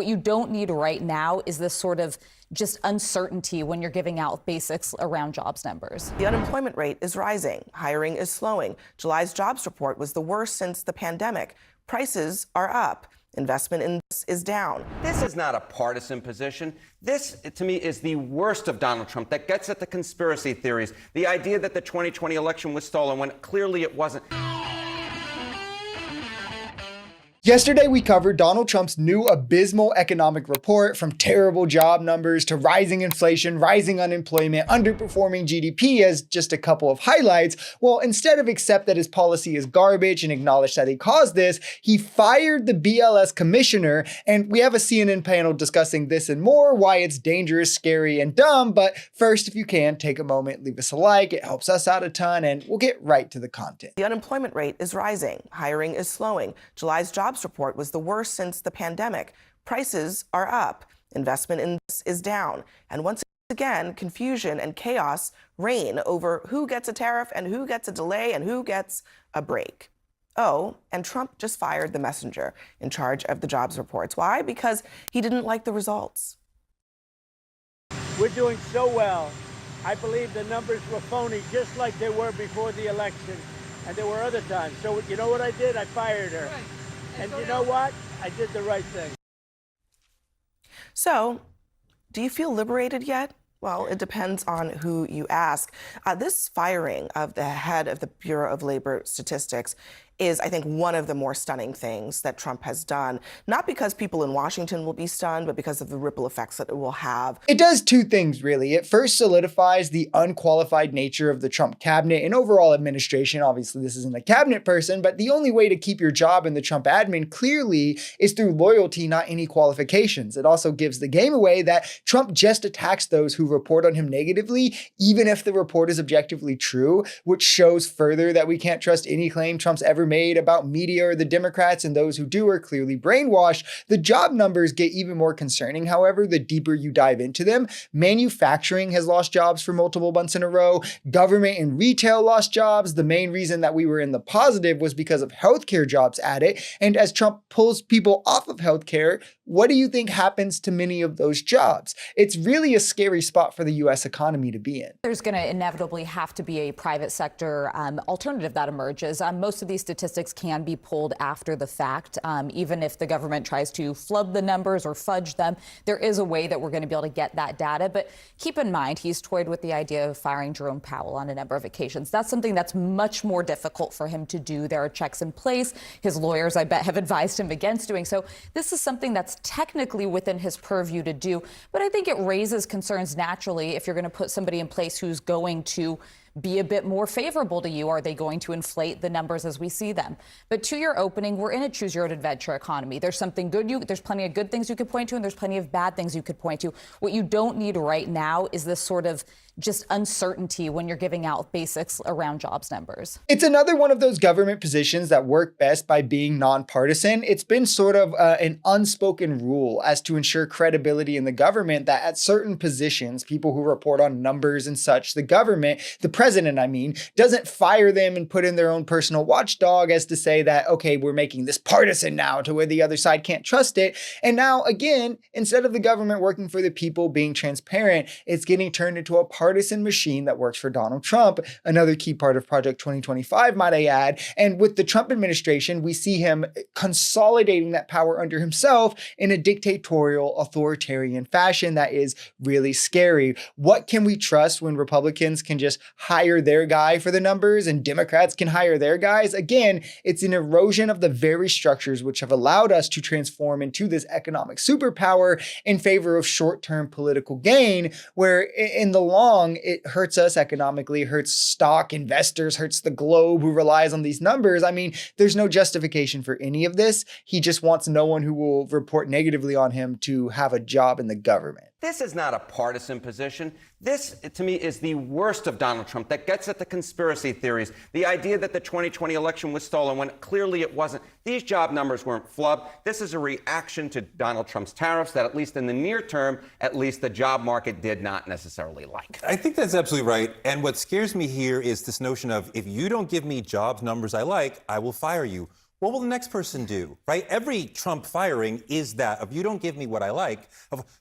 What you don't need right now is this sort of just uncertainty when you're giving out basics around jobs numbers. The unemployment rate is rising. Hiring is slowing. July's jobs report was the worst since the pandemic. Prices are up. Investment in this is down. This is not a partisan position. This, to me, is the worst of Donald Trump that gets at the conspiracy theories, the idea that the 2020 election was stolen when clearly it wasn't. Yesterday, we covered Donald Trump's new abysmal economic report, from terrible job numbers to rising inflation, rising unemployment, underperforming GDP as just a couple of highlights. Well, instead of accept that his policy is garbage and acknowledge that he caused this, he fired the BLS commissioner. And we have a CNN panel discussing this and more, why it's dangerous, scary, and dumb. But first, if you can, take a moment, leave us a like. It helps us out a ton, and we'll get right to the content. The unemployment rate is rising. Hiring is slowing. July's jobs report was the worst since the pandemic. Prices are up. Investment in this is down. And once again, confusion and chaos reign over who gets a tariff and who gets a delay and who gets a break. Oh, and Trump just fired the messenger in charge of the jobs reports. Why? Because he didn't like the results. We're doing so well. I believe the numbers were phony, just like they were before the election. And there were other times. So you know what I did? I fired her. Right. And you know what? I did the right thing. So, do you feel liberated yet? Well, it depends on who you ask. This firing of the head of the Bureau of Labor Statistics is, I think, one of the more stunning things that Trump has done, not because people in Washington will be stunned, but because of the ripple effects that it will have. It does two things, really. It first solidifies the unqualified nature of the Trump cabinet and overall administration. Obviously, this isn't a cabinet person, but the only way to keep your job in the Trump admin clearly is through loyalty, not any qualifications. It also gives the game away that Trump just attacks those who report on him negatively, even if the report is objectively true, which shows further that we can't trust any claim Trump's ever made about media or the Democrats, and those who do are clearly brainwashed. The job numbers get even more concerning, however, the deeper you dive into them. Manufacturing has lost jobs for multiple months in a row. Government and retail lost jobs. The main reason that we were in the positive was because of healthcare jobs added. And as Trump pulls people off of healthcare, what do you think happens to many of those jobs? It's really a scary spot for the U.S. economy to be in. There's going to inevitably have to be a private sector alternative that emerges. Most of these statistics can be pulled after the fact. Even if the government tries to flood the numbers or fudge them, there is a way that we're going to be able to get that data. But keep in mind, he's toyed with the idea of firing Jerome Powell on a number of occasions. That's something that's much more difficult for him to do. There are checks in place. His lawyers, I bet, have advised him against doing so. This is something that's technically within his purview to do. But I think it raises concerns naturally if you're going to put somebody in place who's going to be a bit more favorable to you. Are they going to inflate the numbers as we see them? But to your opening, we're in a choose your own adventure economy. There's something good. There's plenty of good things you could point to, and there's plenty of bad things you could point to. What you don't need right now is this sort of just uncertainty when you're giving out basics around jobs numbers. It's another one of those government positions that work best by being nonpartisan. It's been sort of an unspoken rule as to ensure credibility in the government that at certain positions, people who report on numbers and such, the government, the president, I mean, doesn't fire them and put in their own personal watchdog as to say that, okay, we're making this partisan now to where the other side can't trust it. And now, again, instead of the government working for the people, being transparent, it's getting turned into a partisan machine that works for Donald Trump, another key part of Project 2025, might I add. And with the Trump administration, we see him consolidating that power under himself in a dictatorial, authoritarian fashion that is really scary. What can we trust when Republicans can just hire their guy for the numbers and Democrats can hire their guys? Again, it's an erosion of the very structures which have allowed us to transform into this economic superpower in favor of short-term political gain, where in the long, it hurts us economically, hurts stock investors, hurts the globe who relies on these numbers. I mean, there's no justification for any of this. He just wants no one who will report negatively on him to have a job in the government. This is not a partisan position. This, to me, is the worst of Donald Trump that gets at the conspiracy theories, the idea that the 2020 election was stolen when clearly it wasn't. These job numbers weren't flubbed. This is a reaction to Donald Trump's tariffs that, at least in the near term, at least the job market did not necessarily like. I think that's absolutely right. And what scares me here is this notion of, if you don't give me jobs numbers I like, I will fire you. What will the next person do, right? Every Trump firing is that of you don't give me what I like.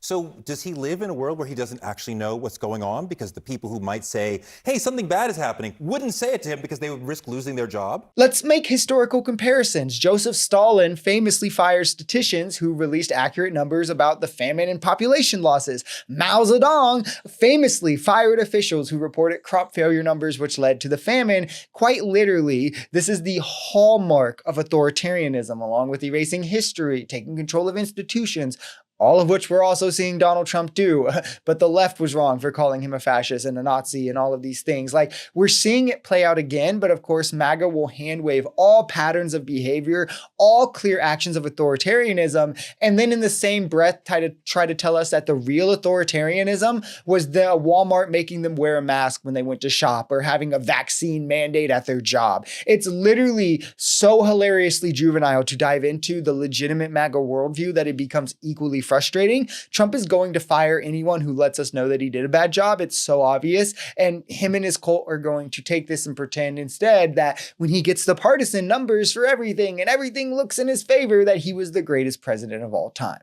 So does he live in a world where he doesn't actually know what's going on because the people who might say, hey, something bad is happening, wouldn't say it to him because they would risk losing their job? Let's make historical comparisons. Joseph Stalin famously fired statisticians who released accurate numbers about the famine and population losses. Mao Zedong famously fired officials who reported crop failure numbers which led to the famine. Quite literally, this is the hallmark of authoritarianism, along with erasing history, taking control of institutions, all of which we're also seeing Donald Trump do. But the left was wrong for calling him a fascist and a Nazi and all of these things. Like, we're seeing it play out again, but of course, MAGA will hand wave all patterns of behavior, all clear actions of authoritarianism, and then in the same breath try to tell us that the real authoritarianism was the Walmart making them wear a mask when they went to shop or having a vaccine mandate at their job. It's literally so hilariously juvenile to dive into the legitimate MAGA worldview that it becomes equally frustrating. Trump is going to fire anyone who lets us know that he did a bad job. It's so obvious. And him and his cult are going to take this and pretend instead that when he gets the partisan numbers for everything and everything looks in his favor, that he was the greatest president of all time.